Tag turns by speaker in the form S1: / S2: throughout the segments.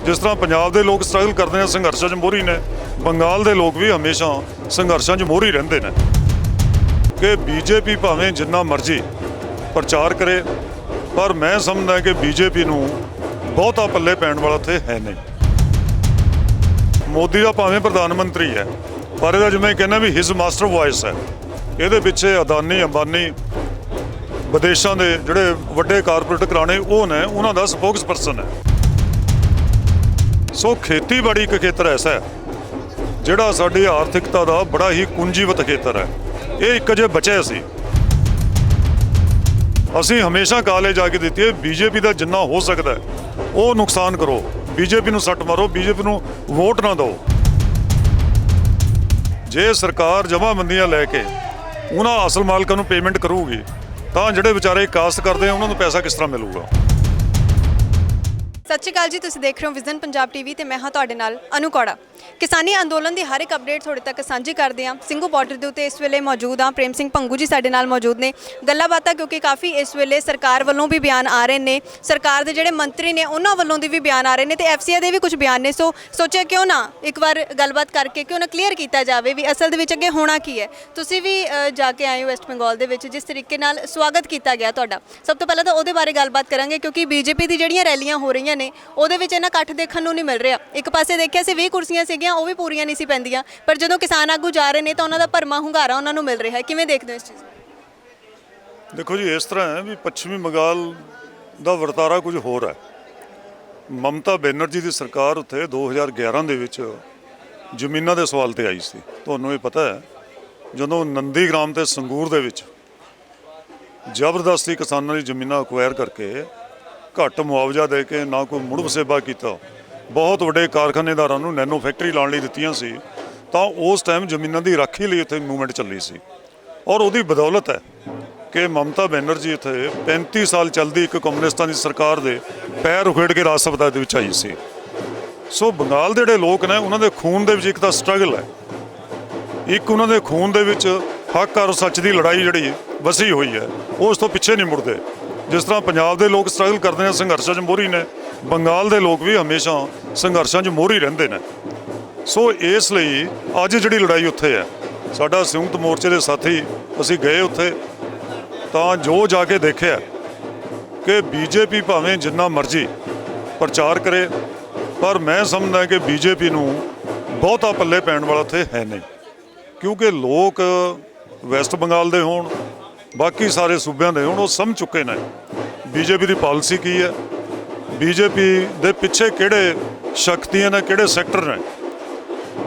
S1: जिस तरह पंजाब के लोग स्ट्रगल करते हैं, संघर्षां 'च मोहरी ने, बंगाल के लोग भी हमेशा संघर्षां 'च मोहरी रहिंदे ने कि बीजेपी भावें जिन्ना मर्जी प्रचार करे, पर मैं समझदा कि बीजेपी नूं बहुता पल्ले पैण वाला उत्थे है नहीं। मोदी का भावें प्रधानमंत्री है, पर इहदा जिवें कहना भी हिज मास्टर वॉइस है। इहदे पिछे अदानी अंबानी विदेशों के जिहड़े वड्डे कारपोरेट घराणे वो ने, उन्हां दा स्पोक्स परसन है। सो खेतीबाड़ी एक खेतर ऐसा है जिहड़ा साडी आर्थिकता का बड़ा ही कुंजीवत खेतर है। ये एक जे बचे सी, असी हमेशा काले जाके दित्ती है बीजेपी का जिन्ना हो सकता है वो नुकसान करो, बीजेपी नूं सट मारो, बीजेपी नूं वोट ना दो। जे सरकार जमाबंदियां लैके उन्हां असल मालकां नूं पेमेंट करूगी तां जिहड़े विचारे काश्त करते हैं उन्हां नूं पैसा किस तरह मिलूगा।
S2: सत श्री अकाल जी, तुसीं देख रहे हो विजन पंजाब टीवी ते मैं हाँ तुहाडे नाल अनु कौड़ा। किसानी अंदोलन की हर एक अपडेट तुहाडे तक साझी करते हैं। सिंघू बॉर्डर के उत्ते इस वेले मौजूद हाँ, प्रेम सिंह भंगू जी साडे नाल मौजूद ने। गल्लां बातां क्योंकि काफ़ी इस वेले सरकार वालों भी बयान आ रहे हैं, सरकार के जिहड़े मंत्री ने उन्हां वालों भी बयान आ रहे हैं, तो FCA के भी कुछ बयान ने। सो सोचा क्यों ना एक बार गलबात करके क्यों ना क्लीयर किया जाए भी असल दे विच अगे होना की है। तुसीं भी जाके आए हो वेस्ट बंगाल दे विच, जिस तरीके नाल स्वागत किया गया तुहाडा, सब तो पहले तो उहदे बारे गलबात करांगे क्योंकि बीजेपी की जिहड़ियां रैलियां हो रही ने उहदे विच इन्ना इकट्ठ देखण नूं नहीं मिल रहा। एक पासे देखिया सी 20 कुर्सियां सीगियां, वो भी पूरीआं नहीं सी पैंदियां, पर जदों किसान आगू जा रहे हैं तो उन्हां दा भरमा हुंगारा उन्हां नूं मिल रहा है। किवें देखदे हो इस चीज़?
S1: देखो जी, इस तरह है भी पश्चिमी बंगाल का वरतारा कुछ होर है। ममता बनर्जी की सरकार उत्थे 2011 ਦੇ ਵਿੱਚ ਜ਼ਮੀਨਾਂ ਦੇ ਸਵਾਲ ਤੇ ਆਈ ਸੀ। ਤੁਹਾਨੂੰ ਇਹ ਪਤਾ ਹੈ ਜਦੋਂ ਨੰਦੀਗ੍ਰਾਮ ਤੇ ਸੰਗੂਰ ਦੇ ਵਿੱਚ ਜ਼ਬਰਦਸਤੀ ਕਿਸਾਨਾਂ ਦੀ ਜ਼ਮੀਨਾਂ ਅਕਵਾਇਰ ਕਰਕੇ ਘੱਟ ਮੁਆਵਜ਼ਾ ਦੇ ਕੇ ਨਾ ਕੋਈ ਮੁੜ ਵਸੇਬਾ ਕੀਤਾ, ਬਹੁਤ ਵੱਡੇ ਕਾਰਖਾਨੇਦਾਰਾਂ ਨੂੰ ਨੈਨੋ ਫੈਕਟਰੀ ਲਾਉਣ ਲਈ ਦਿੱਤੀਆਂ ਸੀ, ਤਾਂ ਉਸ ਟਾਈਮ ਜ਼ਮੀਨਾਂ ਦੀ ਰਾਖੀ ਲਈ ਇੱਥੇ ਮੂਵਮੈਂਟ ਚੱਲੀ ਸੀ। ਔਰ ਉਹਦੀ ਬਦੌਲਤ ਹੈ कि ममता बनर्जी इत्थे 35 साल चलती एक कम्युनिस्टां की सरकार के पैर उखेड़ के राज सभा दे विच आई सी। सो बंगाल के जिहड़े लोग ने उन्होंने खून के एक तो स्ट्रगल है, एक उन्होंने खून के हक और सच की लड़ाई जिहड़ी वसी हुई है, वो उस तो पिछे नहीं मुड़ते। जिस तरह पंजाब के लोग स्ट्रगल करते हैं, संघर्षां 'च मोहरी ने, बंगाल के लोग भी हमेशा संघर्षां 'च मोहरी रहिंदे ने। सो इसलिए अज जिहड़ी लड़ाई उत्थे है, साडा संयुक्त मोर्चे के साथी असीं गए उत्थे ਤਾਂ ਜੋ ਜਾ ਕੇ ਦੇਖਿਆ ਕਿ बीजेपी ਭਾਵੇਂ ਜਿੰਨਾ ਮਰਜ਼ੀ ਪ੍ਰਚਾਰ ਕਰੇ, ਪਰ ਮੈਂ ਸਮਝਦਾ ਕਿ बीजेपी ਨੂੰ ਬਹੁਤਾ ਪੱਲੇ ਪੈਣ ਵਾਲਾ ਉੱਥੇ ਹੈ ਨਹੀਂ। ਕਿਉਂਕਿ ਲੋਕ ਵੈਸਟ ਬੰਗਾਲ ਦੇ ਹੋਣ, ਬਾਕੀ ਸਾਰੇ ਸੂਬਿਆਂ ਦੇ ਹੋਣ, ਉਹ ਸਮਝ ਚੁੱਕੇ ਨੇ बीजेपी ਦੀ ਪਾਲਿਸੀ ਕੀ ਹੈ, बीजेपी ਦੇ ਪਿੱਛੇ ਕਿਹੜੇ ਸ਼ਕਤੀਆਂ ਨੇ, ਕਿਹੜੇ ਸੈਕਟਰ ਨੇ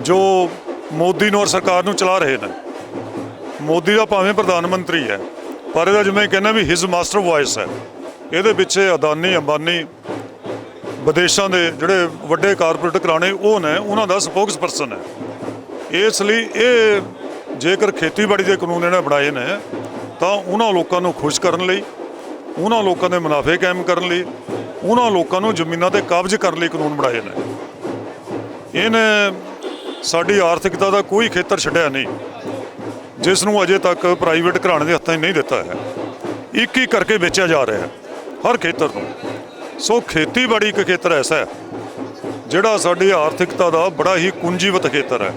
S1: ਜੋ ਮੋਦੀ ਨੂੰ ਔਰ ਸਰਕਾਰ ਨੂੰ ਚਲਾ ਰਹੇ ਨੇ। ਮੋਦੀ ਦਾ ਭਾਵੇਂ ਪ੍ਰਧਾਨ ਮੰਤਰੀ ਹੈ, पर इहदा जिवें कहना भी हिज मास्टर वॉइस है। इहदे पिछे अदानी अंबानी विदेशों के जिहड़े वड्डे कारपोरेट घराणे वो ने, उन्हां दा स्पोक्स परसन है। इसलिए ये जेकर खेतीबाड़ी के कानून इन्हें बनाए ने तां उन्हां लोकां नूं खुश करन लई, उन्हां लोकां दे मुनाफे कायम करन लई, उन्हां लोकां नूं जमीनां ते कब्ज करन लई कानून बनाए ने। इन्हें साडी आर्थिकता का कोई खेतर छड्डिया नहीं जिसनों अजे तक प्राइवेट घराने के हत्थों नहीं दिता है। एक एक करके बेचा जा रहा है हर खेतर को। सो खेतीबाड़ी एक खेतर ऐसा है जिहड़ा साडी आर्थिकता का बड़ा ही कुंजीवत खेतर है।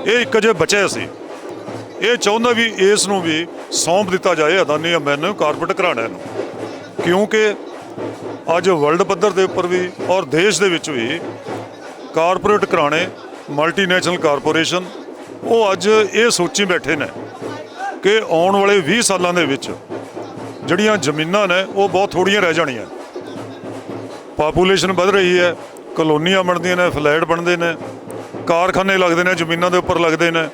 S1: ये एक जे बचे सी, ये चाहुंदा भी इस नूं भी सौंप दिता जाए अदानी अंबानी कारपोरेट घराणिਆਂ ਨੂੰ, क्योंकि अज वर्ल्ड पद्धर के उपर भी और देश के विच भी कारपोरेट घराणे मल्टीनेशनल कारपोरेशन वो अज ये सोची बैठे ने कि आने वाले 20 सालों के जड़ियाँ जमीनां ने वो बहुत थोड़ियां रह जानियां। पापूलेशन बढ़ रही है, कलोनियां बनदियां ने, फ्लैट बनते हैं, कारखाने लगते हैं, जमीनों के उपर लगते हैं।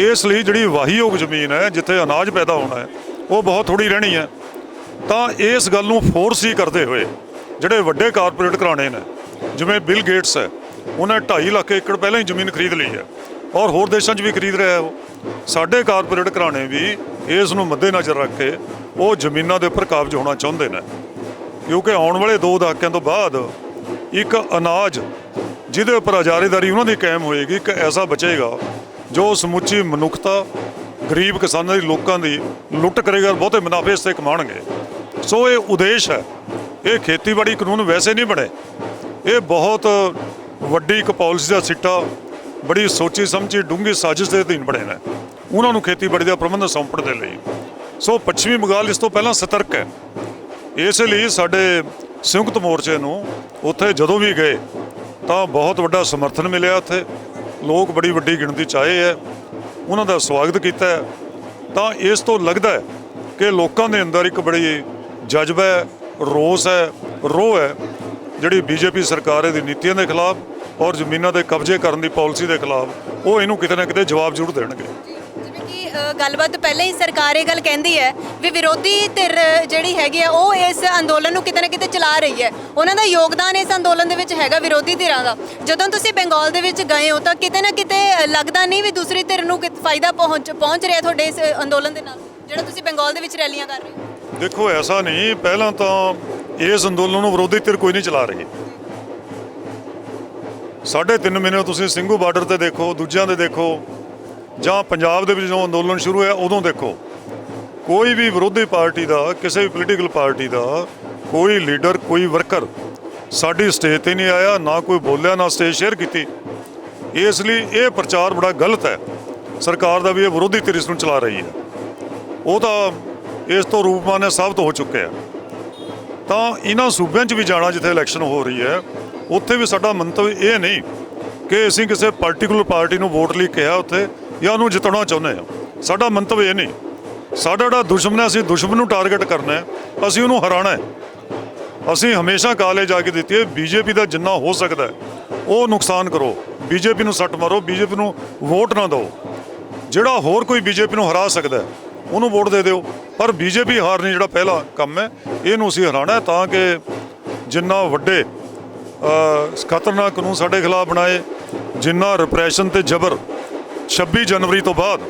S1: इसलिए जी वाहीयोग जमीन है जिथे अनाज पैदा होना है वो बहुत थोड़ी रहनी है। तो इस गल नूं फोर्स ही करते हुए जिहड़े वड्डे कारपोरेट घराणे ने, जिवें बिल गेट्स है, उन्हें 2.5 लाख एकड़ पहले ही जमीन खरीद ली है और होर देशों भी खरीद रहा है। वो साडे कारपोरेट घराणे भी इस नूं मद्देनज़र रख के वो जमीनों के उपर काबज होना चाहुंदे ने, क्योंकि आने वाले 2 दहाकिਆਂ तो बाद एक अनाज जिहदे उपर अजारेदारी उन्होंने कायम होएगी, एक ऐसा बचेगा जो समुची मनुखता गरीब किसानों की लोगों की लुट करेगा, बहुते मुनाफे इससे कमाएंगे। सो ये उद्देश है। ये खेतीबाड़ी कानून वैसे नहीं बने ਇਹ ਬਹੁਤ ਵੱਡੀ ਇੱਕ ਪਾਲਿਸੀ ਦਾ ਸਿੱਟਾ, ਬੜੀ ਸੋਚੀ ਸਮਝੀ ਡੂੰਘੀ ਸਾਜ਼ਿਸ਼ ਦੇ ਅਧੀਨ ਬਣੇ ਨੇ ਉਹਨਾਂ ਨੂੰ ਖੇਤੀਬਾੜੀ ਦਾ ਪ੍ਰਬੰਧ ਸੌਂਪਣ ਦੇ ਲਈ। ਸੋ ਪੱਛਮੀ ਬੰਗਾਲ ਇਸ ਤੋਂ ਪਹਿਲਾਂ ਸਤਰਕ ਹੈ। ਇਸ ਲਈ ਸਾਡੇ ਸੰਯੁਕਤ ਮੋਰਚੇ ਨੂੰ ਉੱਥੇ ਜਦੋਂ ਵੀ ਗਏ ਤਾਂ ਬਹੁਤ ਵੱਡਾ ਸਮਰਥਨ ਮਿਲਿਆ। ਉੱਥੇ ਲੋਕ ਬੜੀ ਵੱਡੀ ਗਿਣਤੀ 'ਚ ਆਏ ਹੈ, ਉਹਨਾਂ ਦਾ ਸਵਾਗਤ ਕੀਤਾ ਹੈ। ਤਾਂ ਇਸ ਤੋਂ ਲੱਗਦਾ ਹੈ ਕਿ ਲੋਕਾਂ ਦੇ ਅੰਦਰ ਇੱਕ ਬੜੀ ਜਜ਼ਬਾ ਹੈ, ਰੋਸ ਹੈ, ਰੋਹ ਹੈ ਜਿਹੜੀ ਬੀਜੇਪੀ ਸਰਕਾਰ ਦੀ ਨੀਤੀਆਂ ਦੇ ਖਿਲਾਫ ਔਰ ਜ਼ਮੀਨਾਂ ਦੇ ਕਬਜ਼ੇ ਕਰਨ ਦੀ ਪਾਲਿਸੀ ਦੇ ਖਿਲਾਫ। ਉਹ ਇਹਨੂੰ ਕਿਤੇ ਨਾ ਕਿਤੇ ਜਵਾਬ ਜ਼ਰੂਰ ਦੇਣਗੇ।
S2: ਜਿਵੇਂ ਕਿ ਗੱਲਬਾਤ ਤੋਂ ਪਹਿਲਾਂ ਹੀ ਸਰਕਾਰ ਇਹ ਗੱਲ ਕਹਿੰਦੀ ਹੈ ਵੀ ਵਿਰੋਧੀ ਧਿਰ ਜਿਹੜੀ ਹੈਗੀ ਆ ਉਹ ਇਸ ਅੰਦੋਲਨ ਨੂੰ ਕਿਤੇ ਨਾ ਕਿਤੇ ਚਲਾ ਰਹੀ ਹੈ, ਉਹਨਾਂ ਦਾ ਯੋਗਦਾਨ ਇਸ ਅੰਦੋਲਨ ਦੇ ਵਿੱਚ ਹੈਗਾ ਵਿਰੋਧੀ ਧਿਰਾਂ ਦਾ। ਜਦੋਂ ਤੁਸੀਂ ਬੰਗਾਲ ਦੇ ਵਿੱਚ ਗਏ ਹੋ ਤਾਂ ਕਿਤੇ ਨਾ ਕਿਤੇ ਲੱਗਦਾ ਨਹੀਂ ਵੀ ਦੂਸਰੀ ਧਿਰ ਨੂੰ ਫਾਇਦਾ ਪਹੁੰਚ ਰਿਹਾ ਤੁਹਾਡੇ ਇਸ ਅੰਦੋਲਨ ਦੇ ਨਾਲ, ਜਿਹੜਾ ਤੁਸੀਂ ਬੰਗਾਲ ਦੇ ਵਿੱਚ ਰੈਲੀਆਂ ਕਰ ਰਹੇ ਹੋ?
S1: ਦੇਖੋ, ਐਸਾ ਨਹੀਂ, ਪਹਿਲਾਂ ਤਾਂ ਇਸ ਅੰਦੋਲਨ ਨੂੰ ਵਿਰੋਧੀ ਧਿਰ ਕੋਈ ਨਹੀਂ ਚਲਾ ਰਹੀ। 3.5 ਮਹੀਨੇ ਤੁਸੀਂ ਸਿੰਘੂ ਬਾਰਡਰ ਤੇ ਦੇਖੋ, ਦੂਜਿਆਂ ਦੇ ਦੇਖੋ, ਜਾਂ ਪੰਜਾਬ ਦੇ ਵਿੱਚ ਜਦੋਂ ਅੰਦੋਲਨ ਸ਼ੁਰੂ ਹੋਇਆ ਉਦੋਂ ਦੇਖੋ, ਕੋਈ ਵੀ ਵਿਰੋਧੀ ਪਾਰਟੀ ਦਾ, ਕਿਸੇ ਵੀ ਪੋਲੀਟੀਕਲ ਪਾਰਟੀ ਦਾ ਕੋਈ ਲੀਡਰ, ਕੋਈ ਵਰਕਰ ਸਾਡੀ ਸਟੇਜ ਤੇ ਨਹੀਂ ਆਇਆ, ਨਾ ਕੋਈ ਬੋਲਿਆ, ਨਾ ਸਟੇਜ ਸ਼ੇਅਰ ਕੀਤੀ। ਇਸ ਲਈ ਇਹ ਪ੍ਰਚਾਰ ਬੜਾ ਗਲਤ ਹੈ ਸਰਕਾਰ ਦਾ ਵੀ ਇਹ ਵਿਰੋਧੀ ਧਿਰ ਇਸ ਨੂੰ ਚਲਾ ਰਹੀ ਹੈ। ਉਹ ਤਾਂ ਇਸ ਤੋਂ ਰੂਪਮਾਨ ਸਾਬਤ ਹੋ ਚੁੱਕਿਆ। ਤਾਂ ਇਹਨਾਂ ਸੂਬਿਆਂ 'ਚ ਵੀ ਜਾਣਾ ਜਿੱਥੇ ਇਲੈਕਸ਼ਨ ਹੋ ਰਹੀ ਹੈ, ਉੱਥੇ ਵੀ ਸਾਡਾ ਮੰਤਵ ਇਹ ਨਹੀਂ ਕਿ ਅਸੀਂ ਕਿਸੇ ਪਾਰਟੀਕੂਲਰ ਪਾਰਟੀ ਨੂੰ ਵੋਟ ਲਈ ਕਿਹਾ ਉੱਥੇ ਜਾਂ ਉਹਨੂੰ ਜਿਤਾਉਣਾ ਚਾਹੁੰਦੇ ਹਾਂ। ਸਾਡਾ ਮੰਤਵ ਇਹ ਨਹੀਂ। ਸਾਡਾ ਜਿਹੜਾ ਦੁਸ਼ਮਣ ਹੈ, ਅਸੀਂ ਦੁਸ਼ਮਣ ਨੂੰ ਟਾਰਗੇਟ ਕਰਨਾ ਹੈ, ਅਸੀਂ ਉਹਨੂੰ ਹਰਾਉਣਾ ਹੈ। ਅਸੀਂ ਹਮੇਸ਼ਾ ਕਾਲੇ ਜਾ ਕੇ ਦਿੱਤੀ ਹੈ ਬੀਜੇਪੀ ਦਾ ਜਿੰਨਾ ਹੋ ਸਕਦਾ ਹੈ ਉਹ ਨੁਕਸਾਨ ਕਰੋ, ਬੀਜੇਪੀ ਨੂੰ ਸੱਟ ਮਾਰੋ, ਬੀਜੇਪੀ ਨੂੰ ਵੋਟ ਨਾ ਦਿਓ। ਜਿਹੜਾ ਹੋਰ ਕੋਈ ਬੀਜੇਪੀ ਨੂੰ ਹਰਾ ਸਕਦਾ ਉਹਨੂੰ ਵੋਟ ਦੇ ਦਿਓ, ਪਰ ਬੀਜੇਪੀ ਹਾਰਨੀ ਜਿਹੜਾ ਪਹਿਲਾ ਕੰਮ ਹੈ ਇਹਨੂੰ ਅਸੀਂ ਹਰਾਉਣਾ ਹੈ। ਤਾਂ ਕਿ ਜਿੰਨਾ ਵੱਡੇ ਖਤਰਨਾਕ ਕਾਨੂੰਨ ਸਾਡੇ ਖਿਲਾਫ ਬਣਾਏ, ਜਿੰਨਾ ਰਿਪਰੈਸ਼ਨ ਤੇ ਜ਼ਬਰ 26 ਜਨਵਰੀ ਤੋਂ ਬਾਅਦ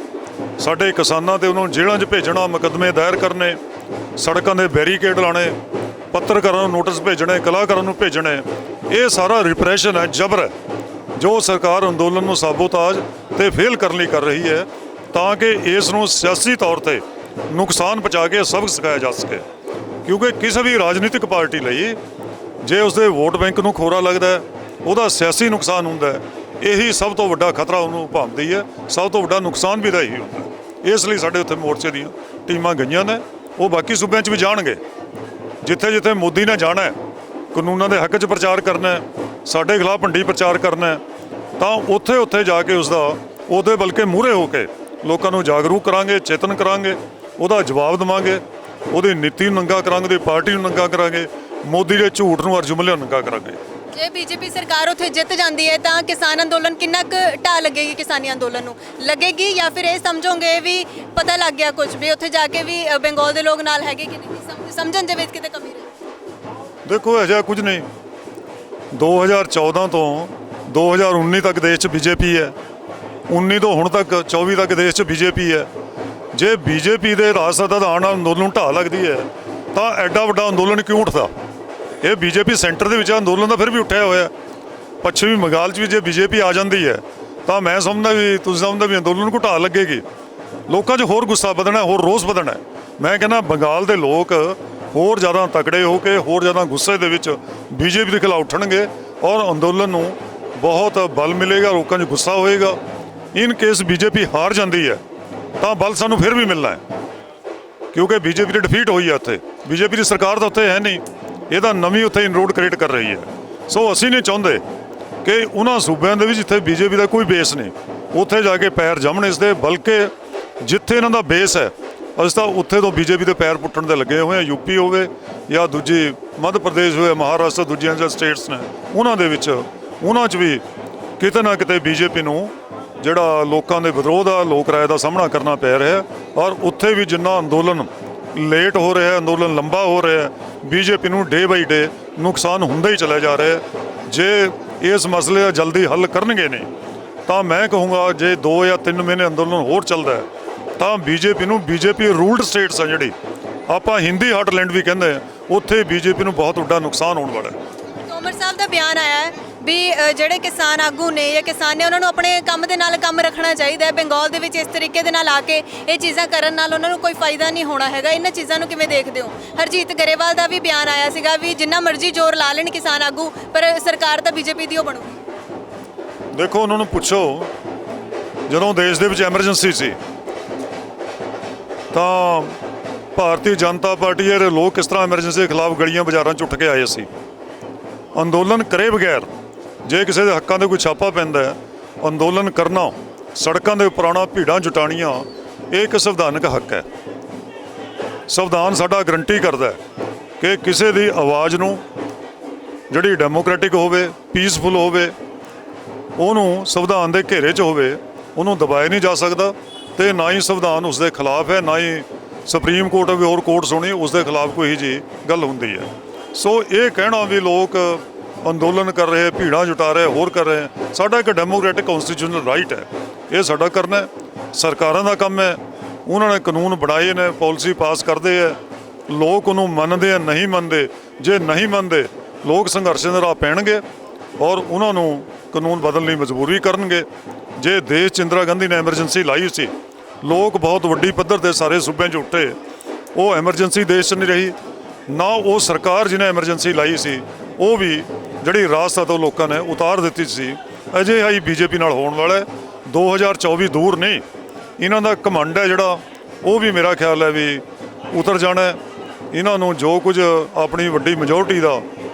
S1: ਸਾਡੇ ਕਿਸਾਨਾਂ ਤੇ ਉਹਨਾਂ ਨੂੰ ਜੇਲ੍ਹਾਂ 'ਚ ਭੇਜਣਾ, ਮੁਕੱਦਮੇ ਦਾਇਰ ਕਰਨੇ, ਸੜਕਾਂ ਦੇ ਬੈਰੀਕੇਡ ਲਾਣੇ, ਪੱਤਰਕਾਰਾਂ ਨੂੰ ਨੋਟਿਸ ਭੇਜਣੇ, ਕਲਾਕਾਰਾਂ ਨੂੰ ਭੇਜਣੇ, ਇਹ ਸਾਰਾ ਰਿਪਰੈਸ਼ਨ ਹੈ, ਜ਼ਬਰ ਹੈ ਜੋ ਸਰਕਾਰ ਅੰਦੋਲਨ ਨੂੰ ਸਾਬੋਤਾਜ ਤੇ ਫੇਲ ਕਰਨ ਲਈ ਕਰ ਰਹੀ ਹੈ, ਤਾਂ ਕਿ ਇਸ ਨੂੰ ਸਿਆਸੀ ਤੌਰ ਤੇ ਨੁਕਸਾਨ ਪਹੁੰਚਾ ਕੇ ਸਬਕ ਸਿਖਾਇਆ ਜਾ ਸਕੇ। ਕਿਉਂਕਿ ਕਿਸੇ ਵੀ ਰਾਜਨੀਤਿਕ ਪਾਰਟੀ ਲਈ ਜੇ ਉਸਦੇ ਵੋਟ ਬੈਂਕ ਨੂੰ ਖੋਰਾ ਲੱਗਦਾ ਹੈ, ਉਹਦਾ ਸਿਆਸੀ ਨੁਕਸਾਨ ਹੁੰਦਾ ਹੈ, ਇਹੀ ਸਭ ਤੋਂ ਵੱਡਾ ਖਤਰਾ ਉਹਨੂੰ ਭਾਂਦੀ ਹੈ, ਸਭ ਤੋਂ ਵੱਡਾ ਨੁਕਸਾਨ ਵੀ ਦਾ ਇਹੀ ਹੁੰਦਾ ਹੈ। ਇਸ ਲਈ ਸਾਡੇ ਉੱਥੇ ਮੋਰਚੇ ਦੀਆਂ ਟੀਮਾਂ ਗਈਆਂ ਨੇ, ਉਹ ਬਾਕੀ ਸੂਬਿਆਂ 'ਚ ਵੀ ਜਾਣਗੇ। ਜਿੱਥੇ ਜਿੱਥੇ ਮੋਦੀ ਨੇ ਜਾਣਾ ਹੈ, ਕਾਨੂੰਨਾਂ ਦੇ ਹੱਕ 'ਚ ਪ੍ਰਚਾਰ ਕਰਨਾ ਹੈ, ਸਾਡੇ ਖਿਲਾਫ ਭੰਡੀ ਪ੍ਰਚਾਰ ਕਰਨਾ ਹੈ, ਤਾਂ ਉੱਥੇ ਉੱਥੇ ਜਾ ਕੇ ਉਸਦਾ ਉਹਦੇ ਬਲਕਿ ਮੂਹਰੇ ਹੋ ਕੇ ਲੋਕਾਂ ਨੂੰ ਜਾਗਰੂਕ ਕਰਾਂਗੇ, ਚੇਤਨ ਕਰਾਂਗੇ, ਉਹਦਾ ਜਵਾਬ ਦੇਵਾਂਗੇ, ਉਹਦੀ ਨੀਤੀ ਨੂੰ ਨੰਗਾ ਕਰਾਂਗੇ, ਉਹਦੀ ਪਾਰਟੀ ਨੂੰ ਨੰਗਾ ਕਰਾਂਗੇ, ਮੋਦੀ ਦੇ ਝੂਠ ਨੂੰ ਔਰ ਜੁਮਲੇ ਨੂੰ ਨੰਗਾ ਕਰਾਂਗੇ।
S2: ਜੇ ਬੀਜੇਪੀ ਸਰਕਾਰ ਉੱਥੇ ਜਿੱਤ ਜਾਂਦੀ ਹੈ ਤਾਂ ਕਿਸਾਨ ਅੰਦੋਲਨ ਕਿੰਨਾ ਕੁ ਢਾਹ ਲੱਗੇਗੀ ਕਿਸਾਨੀ ਅੰਦੋਲਨ ਨੂੰ ਲੱਗੇਗੀ, ਜਾਂ ਫਿਰ ਇਹ ਸਮਝੋਗੇ ਵੀ ਪਤਾ ਲੱਗ ਗਿਆ ਕੁਝ ਵੀ ਉੱਥੇ ਜਾ ਕੇ ਵੀ ਬੰਗਾਲ ਦੇ ਲੋਕ ਨਾਲ ਹੈਗੇ ਕਿ ਨਹੀਂ, ਸਮਝਣ ਦੇ ਵਿੱਚ ਕਿਤੇ ਕਮੀ ਰਹੀ?
S1: ਦੇਖੋ, ਅਜਿਹਾ ਕੁਝ ਨਹੀਂ। 2014 ਤੋਂ 2019 ਤੱਕ ਦੇਸ਼ 'ਚ ਬੀਜੇਪੀ ਹੈ, 19 ਤੋਂ ਹੁਣ ਤੱਕ 24 ਤੱਕ ਦੇਸ਼ 'ਚ ਬੀਜੇਪੀ ਹੈ। ਜੇ ਬੀਜੇਪੀ ਦੇ ਰਾਜ ਸੱਤਾ ਦਾ ਆਉਣ ਨਾਲ ਅੰਦੋਲਨ ਨੂੰ ਢਾਹ ਲੱਗਦੀ ਹੈ ਤਾਂ ਐਡਾ ਵੱਡਾ ਅੰਦੋਲਨ ਕਿਉਂ ਉੱਠਦਾ? ਇਹ ਬੀਜੇਪੀ ਸੈਂਟਰ ਦੇ ਵਿੱਚ ਅੰਦੋਲਨ ਤਾਂ ਫਿਰ ਵੀ ਉੱਠਿਆ ਹੋਇਆ। ਪੱਛਮੀ ਬੰਗਾਲ 'ਚ ਵੀ ਜੇ ਬੀਜੇਪੀ ਆ ਜਾਂਦੀ ਹੈ ਤਾਂ ਮੈਂ ਸਮਝਦਾ ਵੀ, ਤੁਸੀਂ ਸਮਝਦਾ ਵੀ ਅੰਦੋਲਨ ਨੂੰ ਢਾਹ ਲੱਗੇਗੀ, ਲੋਕਾਂ 'ਚ ਹੋਰ ਗੁੱਸਾ ਵਧਣਾ, ਹੋਰ ਰੋਸ ਵਧਣਾ। ਮੈਂ ਕਹਿੰਦਾ ਬੰਗਾਲ ਦੇ ਲੋਕ ਹੋਰ ਜ਼ਿਆਦਾ ਤਕੜੇ ਹੋ ਕੇ, ਹੋਰ ਜ਼ਿਆਦਾ ਗੁੱਸੇ ਦੇ ਵਿੱਚ ਬੀਜੇਪੀ ਦੇ ਖਿਲਾਫ ਉੱਠਣਗੇ ਔਰ ਅੰਦੋਲਨ ਨੂੰ ਬਹੁਤ ਬਲ ਮਿਲੇਗਾ, ਲੋਕਾਂ 'ਚ ਗੁੱਸਾ ਹੋਏਗਾ। ਇਨ ਕੇਸ ਬੀਜੇਪੀ ਹਾਰ ਜਾਂਦੀ ਹੈ ਤਾਂ ਬਲ ਸਾਨੂੰ ਫਿਰ ਵੀ ਮਿਲਣਾ ਹੈ, ਕਿਉਂਕਿ ਬੀਜੇਪੀ ਦੀ ਡਿਫੀਟ ਹੋਈ ਹੈ ਉੱਥੇ। ਬੀਜੇਪੀ ਦੀ ਸਰਕਾਰ ਤਾਂ ਉੱਥੇ ਹੈ ਨਹੀਂ, ਇਹ ਤਾਂ ਨਵੀਂ ਉੱਥੇ ਇਨਰੋਡ ਕ੍ਰੀਏਟ ਕਰ ਰਹੀ ਹੈ। ਸੋ ਅਸੀਂ ਨਹੀਂ ਚਾਹੁੰਦੇ ਕਿ ਉਹਨਾਂ ਸੂਬਿਆਂ ਦੇ ਵਿੱਚ ਜਿੱਥੇ ਬੀਜੇਪੀ ਦਾ ਕੋਈ ਬੇਸ ਨਹੀਂ ਉੱਥੇ ਜਾ ਕੇ ਪੈਰ ਜੰਮਣ ਇਸ ਦੇ, ਬਲਕਿ ਜਿੱਥੇ ਇਹਨਾਂ ਦਾ ਬੇਸ ਹੈ ਅਸੀਂ ਤਾਂ ਉੱਥੇ ਤੋਂ ਬੀਜੇਪੀ ਦੇ ਪੈਰ ਪੁੱਟਣ ਦੇ ਲੱਗੇ ਹੋਏ ਹਾਂ। ਯੂਪੀ ਹੋਵੇ ਜਾਂ ਦੂਜੀ ਮੱਧ ਪ੍ਰਦੇਸ਼ ਹੋਵੇ, ਮਹਾਰਾਸ਼ਟਰ, ਦੂਜੀਆਂ ਜਿਹੜੇ ਸਟੇਟਸ ਨੇ ਉਹਨਾਂ ਦੇ ਵਿੱਚ, ਉਹਨਾਂ 'ਚ ਵੀ ਕਿਤੇ ਨਾ ਕਿਤੇ ਬੀਜੇਪੀ ਨੂੰ ਜਿਹੜਾ ਲੋਕਾਂ ਦੇ ਵਿਰੋਧ ਆ, ਲੋਕ ਰਾਏ ਦਾ ਸਾਹਮਣਾ ਕਰਨਾ ਪੈ ਰਿਹਾ। ਔਰ ਉੱਥੇ ਵੀ ਜਿੰਨਾ ਅੰਦੋਲਨ ਲੇਟ ਹੋ ਰਿਹਾ, ਅੰਦੋਲਨ ਲੰਬਾ ਹੋ ਰਿਹਾ, ਬੀਜੇਪੀ ਨੂੰ ਡੇ ਬਾਈ ਡੇ ਨੁਕਸਾਨ ਹੁੰਦਾ ਹੀ ਚਲਾ ਜਾ ਰਿਹਾ। ਜੇ ਇਸ ਮਸਲੇ ਦਾ ਜਲਦੀ ਹੱਲ ਕਰਨਗੇ ਨਹੀਂ ਤਾਂ ਮੈਂ ਕਹੂੰਗਾ ਜੇ 2 ਜਾਂ 3 ਮਹੀਨੇ ਅੰਦੋਲਨ ਹੋਰ ਚੱਲਦਾ ਹੈ ਤਾਂ ਬੀਜੇਪੀ ਨੂੰ, ਬੀਜੇਪੀ ਰੂਲਡ ਸਟੇਟਸ ਆ ਜਿਹੜੀ ਆਪਾਂ ਹਿੰਦੀ ਹਾਰਟਲੈਂਡ ਵੀ ਕਹਿੰਦੇ ਆ, ਉੱਥੇ ਬੀਜੇਪੀ ਨੂੰ ਬਹੁਤ ਵੱਡਾ ਨੁਕਸਾਨ ਹੋਣ ਵਾਲਾ ਹੈ।
S2: ਤੋਮਰ ਸਾਹਿਬ ਦਾ ਬਿਆਨ ਆਇਆ ਹੈ ਵੀ ਜਿਹੜੇ ਕਿਸਾਨ ਆਗੂ ਨੇ ਜਾਂ ਕਿਸਾਨ ਨੇ ਉਹਨਾਂ ਨੂੰ ਆਪਣੇ ਕੰਮ ਦੇ ਨਾਲ ਕੰਮ ਰੱਖਣਾ ਚਾਹੀਦਾ ਹੈ। ਬੰਗਾਲ ਦੇ ਵਿੱਚ ਇਸ ਤਰੀਕੇ ਦੇ ਨਾਲ ਆ ਕੇ ਇਹ ਚੀਜ਼ਾਂ ਕਰਨ ਨਾਲ ਉਹਨਾਂ ਨੂੰ ਕੋਈ ਫਾਇਦਾ ਨਹੀਂ ਹੋਣਾ ਹੈਗਾ। ਇਹਨਾਂ ਚੀਜ਼ਾਂ ਨੂੰ ਕਿਵੇਂ ਦੇਖਦੇ ਹੋ? ਹਰਜੀਤ ਗਰੇਵਾਲ ਦਾ ਵੀ ਬਿਆਨ ਆਇਆ ਸੀਗਾ ਵੀ ਜਿੰਨਾ ਮਰਜ਼ੀ ਜ਼ੋਰ ਲਾ ਲੈਣ ਕਿਸਾਨ ਆਗੂ, ਪਰ ਸਰਕਾਰ ਤਾਂ ਬੀਜੇਪੀ ਦੀ ਉਹ ਬਣੂਗੀ।
S1: ਦੇਖੋ, ਉਹਨਾਂ ਨੂੰ ਪੁੱਛੋ ਜਦੋਂ ਦੇਸ਼ ਦੇ ਵਿੱਚ ਐਮਰਜੈਂਸੀ ਸੀ ਤਾਂ ਭਾਰਤੀ ਜਨਤਾ ਪਾਰਟੀ ਦੇ ਲੋਕ ਕਿਸ ਤਰ੍ਹਾਂ ਐਮਰਜੈਂਸੀ ਦੇ ਖਿਲਾਫ ਗਲੀਆਂ ਬਾਜ਼ਾਰਾਂ 'ਚ ਉੱਠ ਕੇ ਆਏ ਸੀ। ਅੰਦੋਲਨ ਕਰੇ ਬਗੈਰ ਜੇ ਕਿਸੇ ਦੇ ਹੱਕਾਂ 'ਤੇ ਕੋਈ ਛਾਪਾ ਪੈਂਦਾ ਹੈ, ਅੰਦੋਲਨ ਕਰਨਾ, ਸੜਕਾਂ ਦੇ ਉੱਪਰ ਆਉਣਾ, ਭੀੜਾਂ ਜੁਟਾਉਣੀਆਂ, ਇਹ ਇੱਕ ਸੰਵਿਧਾਨਕ ਹੱਕ ਹੈ। ਸੰਵਿਧਾਨ ਸਾਡਾ ਗਰੰਟੀ ਕਰਦਾ ਹੈ ਕਿ ਕਿਸੇ ਦੀ ਆਵਾਜ਼ ਨੂੰ ਜਿਹੜੀ ਡੈਮੋਕ੍ਰੈਟਿਕ ਹੋਵੇ, ਪੀਸਫੁਲ ਹੋਵੇ, ਉਹਨੂੰ ਸੰਵਿਧਾਨ ਦੇ ਘੇਰੇ 'ਚ ਹੋਵੇ, ਉਹਨੂੰ ਦਬਾਇਆ ਨਹੀਂ ਜਾ ਸਕਦਾ। ਤੇ ਨਾ ਹੀ ਸੰਵਿਧਾਨ ਉਸ ਦੇ ਖਿਲਾਫ ਹੈ, ਨਾ ਹੀ ਸੁਪਰੀਮ ਕੋਰਟ ਵੀ ਹੋਰ ਕੋਰਟਸ ਹੋਣੀ ਉਸ ਦੇ ਖਿਲਾਫ ਕੋਈ ਜਿਹੀ ਗੱਲ ਹੁੰਦੀ ਹੈ। ਸੋ ਇਹ ਕਹਿਣਾ ਵੀ ਲੋਕ ਅੰਦੋਲਨ ਕਰ ਰਹੇ, ਭੀੜਾਂ ਜੁਟਾ ਰਹੇ, ਹੋਰ ਕਰ ਰਹੇ, ਸਾਡਾ ਇੱਕ ਡੈਮੋਕ੍ਰੈਟਿਕ ਕਨਸਟੀਟਿਊਸ਼ਨਲ ਰਾਈਟ ਹੈ, ਇਹ ਸਾਡਾ ਕਰਨਾ। ਸਰਕਾਰਾਂ ਦਾ ਕੰਮ ਹੈ, ਉਹਨਾਂ ਨੇ ਕਾਨੂੰਨ ਬਣਾਏ ਨੇ, ਪਾਲਿਸੀ ਪਾਸ ਕਰਦੇ ਹੈ, ਲੋਕ ਉਹਨੂੰ ਮੰਨਦੇ ਆ, ਨਹੀਂ ਮੰਨਦੇ। ਜੇ ਨਹੀਂ ਮੰਨਦੇ, ਲੋਕ ਸੰਘਰਸ਼ ਦੇ ਰਾਹ ਪੈਣਗੇ ਔਰ ਉਹਨਾਂ ਨੂੰ ਕਾਨੂੰਨ ਬਦਲਣ ਲਈ ਮਜਬੂਰ ਵੀ ਕਰਨਗੇ। ਜੇ ਦੇਸ਼ 'ਚ ਇੰਦਰਾ ਗਾਂਧੀ ਨੇ ਐਮਰਜੈਂਸੀ ਲਾਈ ਸੀ, ਲੋਕ ਬਹੁਤ ਵੱਡੀ ਪੱਧਰ 'ਤੇ ਸਾਰੇ ਸੂਬਿਆਂ 'ਚ ਉੱਠੇ, ਉਹ ਐਮਰਜੈਂਸੀ ਦੇਸ਼ 'ਚ ਨਹੀਂ ਰਹੀ। ਨਾ ਉਹ ਸਰਕਾਰ ਜਿਹਨੇ ਐਮਰਜੈਂਸੀ ਲਾਈ ਸੀ ਉਹ ਵੀ ਜਿਹੜੀ ਰਾਜਸਥਾ ਤੋਂ ਲੋਕਾਂ ਨੇ ਉਤਾਰ ਦਿੱਤੀ ਸੀ। ਅਜੇ ਹੀ ਬੀਜੇਪੀ ਨਾਲ ਹੋਣ ਵਾਲਾ ਹੈ। 2024 ਦੂਰ ਨਹੀਂ, ਇਹਨਾਂ ਦਾ ਘਮੰਡ ਹੈ ਜਿਹੜਾ, ਉਹ ਵੀ ਮੇਰਾ ਖਿਆਲ ਹੈ ਵੀ ਉਤਰ ਜਾਣਾ ਹੈ। ਇਹਨਾਂ ਨੂੰ ਜੋ ਕੁਝ ਆਪਣੀ ਵੱਡੀ ਮੈਜੋਰਟੀ ਦਾ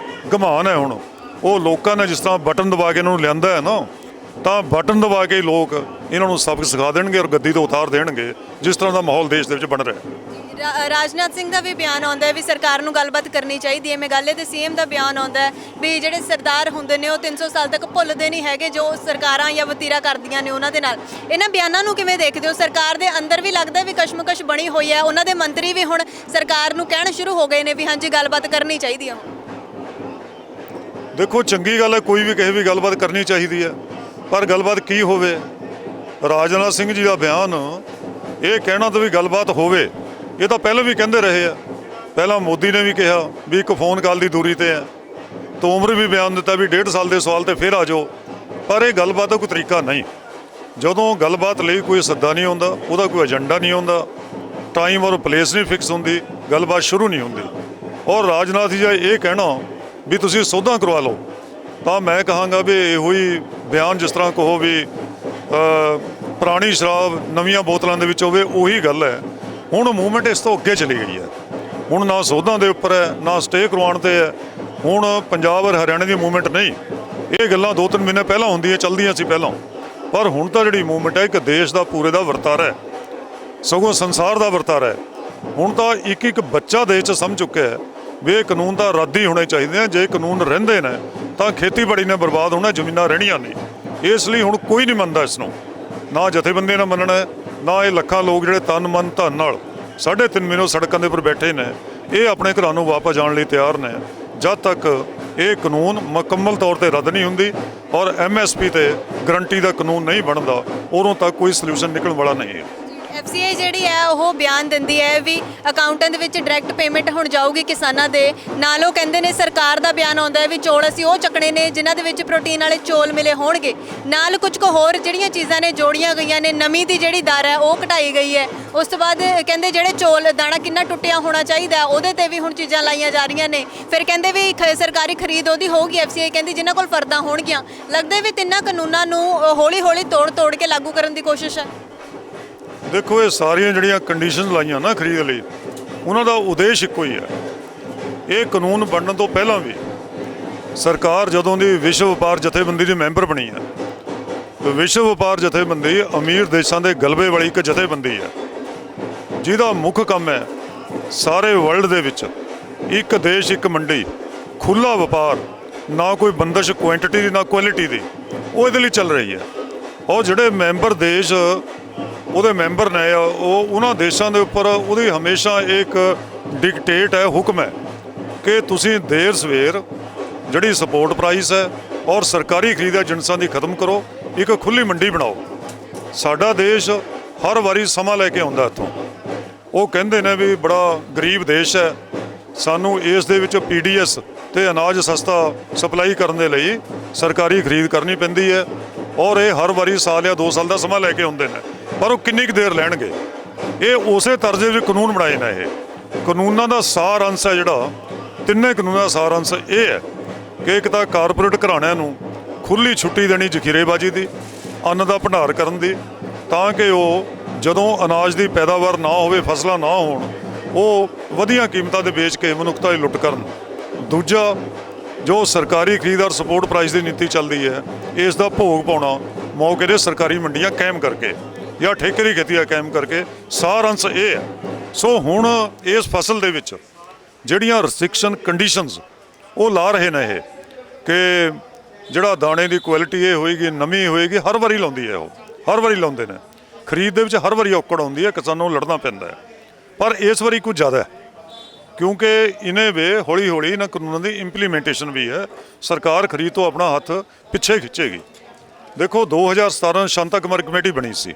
S1: ਘਮਾਨ ਹੈ, ਹੁਣ ਉਹ ਲੋਕਾਂ ਨੇ ਜਿਸ ਤਰ੍ਹਾਂ ਬਟਨ ਦਬਾ ਕੇ ਇਹਨਾਂ ਨੂੰ ਲਿਆਂਦਾ ਹੈ ਨਾ, ਤਾਂ ਬਟਨ ਦਬਾ ਕੇ ਲੋਕ ਇਹਨਾਂ ਨੂੰ ਸਬਕ ਸਿਖਾ ਦੇਣਗੇ ਔਰ ਗੱਦੀ ਤੋਂ ਉਤਾਰ ਦੇਣਗੇ, ਜਿਸ ਤਰ੍ਹਾਂ ਦਾ ਮਾਹੌਲ ਦੇਸ਼ ਦੇ ਵਿੱਚ ਬਣ ਰਿਹਾ ਹੈ।
S2: ਰਾਜਨਾਥ ਸਿੰਘ ਦਾ ਵੀ ਬਿਆਨ ਆਉਂਦਾ ਹੈ ਵੀ ਸਰਕਾਰ ਨੂੰ ਗੱਲਬਾਤ ਕਰਨੀ ਚਾਹੀਦੀ ਹੈ। ਮੇਘਾਲੇ ਦੇ ਸੀਐਮ ਦਾ ਬਿਆਨ ਆਉਂਦਾ ਹੈ ਵੀ ਜਿਹੜੇ ਸਰਦਾਰ ਹੁੰਦੇ ਨੇ ਉਹ 300 ਸਾਲ ਤੱਕ ਭੁੱਲਦੇ ਨਹੀਂ ਹੈਗੇ ਜੋ ਸਰਕਾਰਾਂ ਜਾਂ ਵਤੀਰਾ ਕਰਦੀਆਂ ਨੇ ਉਹਨਾਂ ਦੇ ਨਾਲ। ਇਹਨਾਂ ਬਿਆਨਾਂ ਨੂੰ ਕਿਵੇਂ ਦੇਖਦੇ ਹੋ? ਸਰਕਾਰ ਦੇ ਅੰਦਰ ਵੀ ਲੱਗਦਾ ਵੀ ਕਸ਼ਮਕਸ਼ ਬਣੀ ਹੋਈ ਹੈ, ਉਹਨਾਂ ਦੇ ਮੰਤਰੀ ਵੀ ਹੁਣ ਸਰਕਾਰ ਨੂੰ ਕਹਿਣ ਸ਼ੁਰੂ ਹੋ ਗਏ ਨੇ ਵੀ ਹਾਂਜੀ ਗੱਲਬਾਤ ਕਰਨੀ ਚਾਹੀਦੀ ਹੈ।
S1: ਦੇਖੋ, ਚੰਗੀ ਗੱਲ ਹੈ, ਕੋਈ ਵੀ ਕਹੇ ਵੀ ਗੱਲਬਾਤ ਕਰਨੀ ਚਾਹੀਦੀ ਹੈ, ਪਰ ਗੱਲਬਾਤ ਕੀ ਹੋਵੇ? ਰਾਜਨਾਥ ਸਿੰਘ ਜੀ ਦਾ ਬਿਆਨ ਇਹ ਕਹਿਣਾ ਤਾਂ ਵੀ ਗੱਲਬਾਤ ਹੋਵੇ, ਇਹ ਤਾਂ ਪਹਿਲਾਂ ਵੀ ਕਹਿੰਦੇ ਰਹੇ ਆ। ਪਹਿਲਾਂ ਮੋਦੀ ਨੇ ਵੀ ਕਿਹਾ ਵੀ ਇੱਕ ਫੋਨ ਕਾਲ ਦੀ ਦੂਰੀ ਤੇ ਹੈ, ਤੋਮਰ ਵੀ ਬਿਆਨ ਦਿੱਤਾ ਵੀ 1.5 ਸਾਲ ਦੇ ਸਵਾਲ ਤੇ ਫਿਰ ਆ ਜਾਓ। ਪਰ ਇਹ ਗੱਲਬਾਤ ਦਾ ਕੋਈ ਤਰੀਕਾ ਨਹੀਂ। ਜਦੋਂ ਗੱਲਬਾਤ ਲਈ ਕੋਈ ਸੱਦਾ ਨਹੀਂ ਆਉਂਦਾ, ਉਹਦਾ ਕੋਈ ਏਜੰਡਾ ਨਹੀਂ ਆਉਂਦਾ, ਟਾਈਮ ਔਰ ਪਲੇਸ ਨਹੀਂ ਫਿਕਸ ਹੁੰਦੀ, ਗੱਲਬਾਤ ਸ਼ੁਰੂ ਨਹੀਂ ਹੁੰਦੀ। ਔਰ ਰਾਜਨਾਥ ਜੀ ਇਹ ਕਹਿਣਾ ਵੀ ਤੁਸੀਂ ਸੌਦਾ ਕਰਵਾ ਲਓ, ਤਾਂ ਮੈਂ ਕਹਾਂਗਾ ਵੀ ਇਹੋ ਹੀ ਬਿਆਨ ਜਿਸ ਤਰ੍ਹਾਂ ਕਹੋ ਵੀ ਪੁਰਾਣੀ ਸ਼ਰਾਬ ਨਵੀਆਂ ਬੋਤਲਾਂ ਦੇ ਵਿੱਚ ਹੋਵੇ, ਉਹੀ ਗੱਲ ਹੈ। ਹੁਣ ਮੂਵਮੈਂਟ ਇਸ ਤੋਂ ਅੱਗੇ ਚਲੀ ਗਈ ਹੈ। ਹੁਣ ਨਾ ਸੌਦਾ ਦੇ ਉੱਪਰ ਹੈ, ਨਾ ਸਟੇ ਕਰਵਾਉਣ 'ਤੇ ਹੈ। ਹੁਣ ਪੰਜਾਬ ਔਰ ਹਰਿਆਣੇ ਦੀ ਮੂਵਮੈਂਟ ਨਹੀਂ, ਇਹ ਗੱਲਾਂ 2-3 ਮਹੀਨੇ ਪਹਿਲਾਂ ਹੁੰਦੀਆਂ, ਚੱਲਦੀਆਂ ਸੀ ਪਹਿਲਾਂ। ਪਰ ਹੁਣ ਤਾਂ ਜਿਹੜੀ ਮੂਵਮੈਂਟ ਹੈ ਇੱਕ ਦੇਸ਼ ਦਾ ਪੂਰੇ ਦਾ ਵਰਤਾਰਾ ਹੈ, ਸਗੋਂ ਸੰਸਾਰ ਦਾ ਵਰਤਾਰਾ ਹੈ। ਹੁਣ ਤਾਂ ਇੱਕ ਬੱਚਾ ਦੇਸ਼ 'ਚ ਸਮਝ ਚੁੱਕਿਆ ਹੈ ਵੀ ਇਹ ਕਾਨੂੰਨ ਤਾਂ ਰੱਦ ਹੀ ਹੋਣੇ ਚਾਹੀਦੇ ਆ। ਜੇ ਕਾਨੂੰਨ ਰਹਿੰਦੇ ਨੇ ਤਾਂ ਖੇਤੀਬਾੜੀ ਨੇ ਬਰਬਾਦ ਹੋਣਾ, ਜ਼ਮੀਨਾਂ ਰਹਿਣੀਆਂ ਨਹੀਂ। ਇਸ ਲਈ ਹੁਣ ਕੋਈ ਨਹੀਂ ਮੰਨਦਾ ਇਸ ਨੂੰ, ਨਾ ਜਥੇਬੰਦੀਆਂ ਨੇ ਮੰਨਣਾ ਹੈ, ਨਾ ਇਹ ਲੱਖਾਂ ਲੋਕ ਜਿਹੜੇ ਤਨ ਮਨ ਧਨ ਨਾਲ 3.5 ਮਹੀਨੇ ਸੜਕਾਂ ਦੇ ਉੱਪਰ ਬੈਠੇ ਨੇ, ਇਹ ਆਪਣੇ ਘਰਾਂ ਨੂੰ ਵਾਪਸ ਜਾਣ ਲਈ ਤਿਆਰ ਨੇ। ਜਦ ਤੱਕ ਇਹ ਕਾਨੂੰਨ ਮੁਕੰਮਲ ਤੌਰ ਤੇ ਰੱਦ ਨਹੀਂ ਹੁੰਦੀ ਔਰ MSP ਤੇ ਗਰੰਟੀ ਦਾ ਕਾਨੂੰਨ ਨਹੀਂ ਬਣਦਾ, ਉਦੋਂ ਤੱਕ ਕੋਈ ਸੋਲੂਸ਼ਨ ਨਿਕਲਣ ਵਾਲਾ ਨਹੀਂ ਹੈ।
S2: FCI ਜਿਹੜੀ ਹੈ ਉਹ ਬਿਆਨ ਦਿੰਦੀ ਹੈ ਵੀ ਅਕਾਊਂਟਾਂ ਦੇ ਵਿੱਚ ਡਾਇਰੈਕਟ ਪੇਮੈਂਟ ਹੁਣ ਜਾਊਗੀ ਕਿਸਾਨਾਂ ਦੇ ਨਾਲ। ਉਹ ਕਹਿੰਦੇ ਨੇ ਸਰਕਾਰ ਦਾ ਬਿਆਨ ਆਉਂਦਾ ਹੈ ਵੀ ਚੌਲ ਅਸੀਂ ਉਹ ਚੱਕਣੇ ਨੇ ਜਿਨ੍ਹਾਂ ਦੇ ਵਿੱਚ ਪ੍ਰੋਟੀਨ ਵਾਲੇ ਚੌਲ ਮਿਲੇ ਹੋਣਗੇ। ਨਾਲ ਕੁਝ ਕੁ ਹੋਰ ਜਿਹੜੀਆਂ ਚੀਜ਼ਾਂ ਨੇ ਜੋੜੀਆਂ ਗਈਆਂ ਨੇ, ਨਮੀ ਦੀ ਜਿਹੜੀ ਦਰ ਹੈ ਉਹ ਘਟਾਈ ਗਈ ਹੈ। ਉਸ ਤੋਂ ਬਾਅਦ ਕਹਿੰਦੇ ਜਿਹੜੇ ਚੌਲ ਦਾਣਾ ਕਿੰਨਾ ਟੁੱਟਿਆ ਹੋਣਾ ਚਾਹੀਦਾ ਉਹਦੇ ਤੇ ਵੀ ਹੁਣ ਚੀਜ਼ਾਂ ਲਾਈਆਂ ਜਾ ਰਹੀਆਂ ਨੇ। ਫਿਰ ਕਹਿੰਦੇ ਵੀ ਸਰਕਾਰੀ ਖਰੀਦ ਉਹਦੀ ਹੋਊਗੀ, FCI ਕਹਿੰਦੀ ਜਿਨ੍ਹਾਂ ਕੋਲ ਫਰਦਾਂ ਹੋਣਗੀਆਂ। ਲੱਗਦਾ ਵੀ ਤਿੰਨਾਂ ਕਾਨੂੰਨਾਂ ਨੂੰ ਹੌਲੀ ਹੌਲੀ ਤੋੜ ਕੇ ਲਾਗੂ ਕਰਨ ਦੀ ਕੋਸ਼ਿਸ਼ ਹੈ।
S1: ਦੇਖੋ, ਇਹ ਸਾਰੀਆਂ ਜਿਹੜੀਆਂ ਕੰਡੀਸ਼ਨ ਲਾਈਆਂ ਨਾ ਖਰੀਦ ਲਈ, ਉਹਨਾਂ ਦਾ ਉਦੇਸ਼ ਇੱਕੋ ਹੀ ਹੈ। ਇਹ ਕਾਨੂੰਨ ਬਣਨ ਤੋਂ ਪਹਿਲਾਂ ਵੀ ਸਰਕਾਰ ਜਦੋਂ ਦੀ ਵਿਸ਼ਵ ਵਪਾਰ ਜਥੇਬੰਦੀ ਦੀ ਮੈਂਬਰ ਬਣੀ ਹੈ, ਵਿਸ਼ਵ ਵਪਾਰ ਜਥੇਬੰਦੀ ਅਮੀਰ ਦੇਸ਼ਾਂ ਦੇ ਗਲਬੇ ਵਾਲੀ ਇੱਕ ਜਥੇਬੰਦੀ ਹੈ, ਜਿਹਦਾ ਮੁੱਖ ਕੰਮ ਹੈ ਸਾਰੇ ਵਰਲਡ ਦੇ ਵਿੱਚ ਇੱਕ ਦੇਸ਼ ਇੱਕ ਮੰਡੀ, ਖੁੱਲ੍ਹਾ ਵਪਾਰ, ਨਾ ਕੋਈ ਬੰਦਸ਼ ਕੁਆਂਟੀਟੀ ਦੀ ਨਾ ਕੁਆਲਿਟੀ ਦੀ, ਉਹ ਇਹਦੇ ਲਈ ਚੱਲ ਰਹੀ ਹੈ। ਔਰ ਜਿਹੜੇ ਮੈਂਬਰ ਦੇਸ਼ ਉਹਦੇ ਮੈਂਬਰ ਨੇ, ਉਹ ਉਹਨਾਂ ਦੇਸ਼ਾਂ ਦੇ ਉੱਪਰ ਉਹਦੀ ਹਮੇਸ਼ਾ ਇੱਕ ਡਿਕਟੇਟ ਹੈ, ਹੁਕਮ ਹੈ ਕਿ ਤੁਸੀਂ ਦੇਰ ਸਵੇਰ ਜਿਹੜੀ ਸਪੋਰਟ ਪ੍ਰਾਈਸ ਹੈ ਔਰ ਸਰਕਾਰੀ ਖਰੀਦ ਏਜੰਟਾਂ ਦੀ ਖਤਮ ਕਰੋ, ਇੱਕ ਖੁੱਲ੍ਹੀ ਮੰਡੀ ਬਣਾਓ। ਸਾਡਾ ਦੇਸ਼ ਹਰ ਵਾਰੀ ਸਮਾਂ ਲੈ ਕੇ ਆਉਂਦਾ ਇੱਥੋਂ। ਉਹ ਕਹਿੰਦੇ ਨੇ ਵੀ ਬੜਾ ਗਰੀਬ ਦੇਸ਼ ਹੈ, ਸਾਨੂੰ ਇਸ ਦੇ ਵਿੱਚ ਪੀਡੀਐਸ ਤੇ ਅਨਾਜ ਸਸਤਾ ਸਪਲਾਈ ਕਰਨ ਦੇ ਲਈ ਸਰਕਾਰੀ ਖਰੀਦ ਕਰਨੀ ਪੈਂਦੀ ਹੈ ਔਰ ਇਹ ਹਰ ਵਾਰੀ ਸਾਲ ਜਾਂ 2 ਸਾਲ ਦਾ ਸਮਾਂ ਲੈ ਕੇ ਆਉਂਦੇ ਨੇ। ਪਰ ਉਹ ਕਿੰਨੀ ਕੁ ਦੇਰ ਲੈਣਗੇ? ਇਹ ਉਸੇ ਤਰ੍ਹਾਂ ਦੇ ਕਾਨੂੰਨ ਬਣਾਏ ਨੇ। ਇਹ ਕਾਨੂੰਨਾਂ ਦਾ ਸਾਰ ਅੰਸ਼ ਹੈ ਜਿਹੜਾ, ਤਿੰਨੇ ਕਾਨੂੰਨਾਂ ਦਾ ਸਾਰ ਅੰਸ਼ ਇਹ ਹੈ ਕਿ ਇੱਕ ਤਾਂ ਕਾਰਪੋਰੇਟ ਘਰਾਣਿਆਂ ਨੂੰ ਖੁੱਲ੍ਹੀ ਛੁੱਟੀ ਦੇਣੀ ਜ਼ਖੀਰੇਬਾਜ਼ੀ ਦੀ, ਅੰਨ ਦਾ ਭੰਡਾਰ ਕਰਨ ਦੀ, ਤਾਂ ਕਿ ਉਹ ਜਦੋਂ ਅਨਾਜ ਦੀ ਪੈਦਾਵਾਰ ਨਾ ਹੋਵੇ, ਫਸਲਾਂ ਨਾ ਹੋਣ, ਉਹ ਵਧੀਆ ਕੀਮਤਾਂ ਦੇ ਵੇਚ ਕੇ ਮਨੁੱਖਤਾ ਦੀ ਲੁੱਟ ਕਰਨ। ਦੂਜਾ, ਜੋ ਸਰਕਾਰੀ ਖਰੀਦ ਔਰ ਸਪੋਰਟ ਪ੍ਰਾਈਸ ਦੀ ਨੀਤੀ ਚੱਲਦੀ ਹੈ, ਇਸ ਦਾ ਭੋਗ ਪਾਉਣਾ ਮੌਕੇ ਦੇ ਸਰਕਾਰੀ ਮੰਡੀਆਂ ਕਾਇਮ ਕਰਕੇ ਜਾਂ ਠੇਕੇ ਦੀ ਖੇਤੀ ਕਾਇਮ ਕਰਕੇ। ਸਾਰ ਅੰਸ਼ ਇਹ ਹੈ। ਸੋ ਹੁਣ ਇਸ ਫਸਲ ਦੇ ਵਿੱਚ ਜਿਹੜੀਆਂ ਰਿਸਟ੍ਰਿਕਸ਼ਨ ਕੰਡੀਸ਼ਨਸ ਉਹ ਲਾ ਰਹੇ ਨੇ, ਇਹ ਕਿ ਜਿਹੜਾ ਦਾਣੇ ਦੀ ਕੁਆਲਿਟੀ ਇਹ ਹੋਏਗੀ, ਨਮੀ ਹੋਏਗੀ, ਹਰ ਵਾਰੀ ਲਾਉਂਦੀ ਹੈ, ਉਹ ਹਰ ਵਾਰੀ ਲਾਉਂਦੇ ਨੇ। ਖਰੀਦ ਦੇ ਵਿੱਚ ਹਰ ਵਾਰੀ ਔਕੜ ਆਉਂਦੀ ਹੈ, ਕਿਸਾਨਾਂ ਨੂੰ ਲੜਨਾ ਪੈਂਦਾ ਹੈ। ਪਰ ਇਸ ਵਾਰੀ ਕੁਝ ਜ਼ਿਆਦਾ ਹੈ, ਕਿਉਂਕਿ ਇਹਨੇ ਵੇ ਹੌਲੀ ਹੌਲੀ ਇਹਨਾਂ ਕਾਨੂੰਨਾਂ ਦੀ ਇੰਪਲੀਮੈਂਟੇਸ਼ਨ ਵੀ ਹੈ। ਸਰਕਾਰ ਖਰੀਦ ਤੋਂ ਆਪਣਾ ਹੱਥ ਪਿੱਛੇ ਖਿੱਚੇਗੀ। ਦੇਖੋ 2017 ਸ਼ਾਂਤਾ ਕੁਮਾਰ ਕਮੇਟੀ ਬਣੀ ਸੀ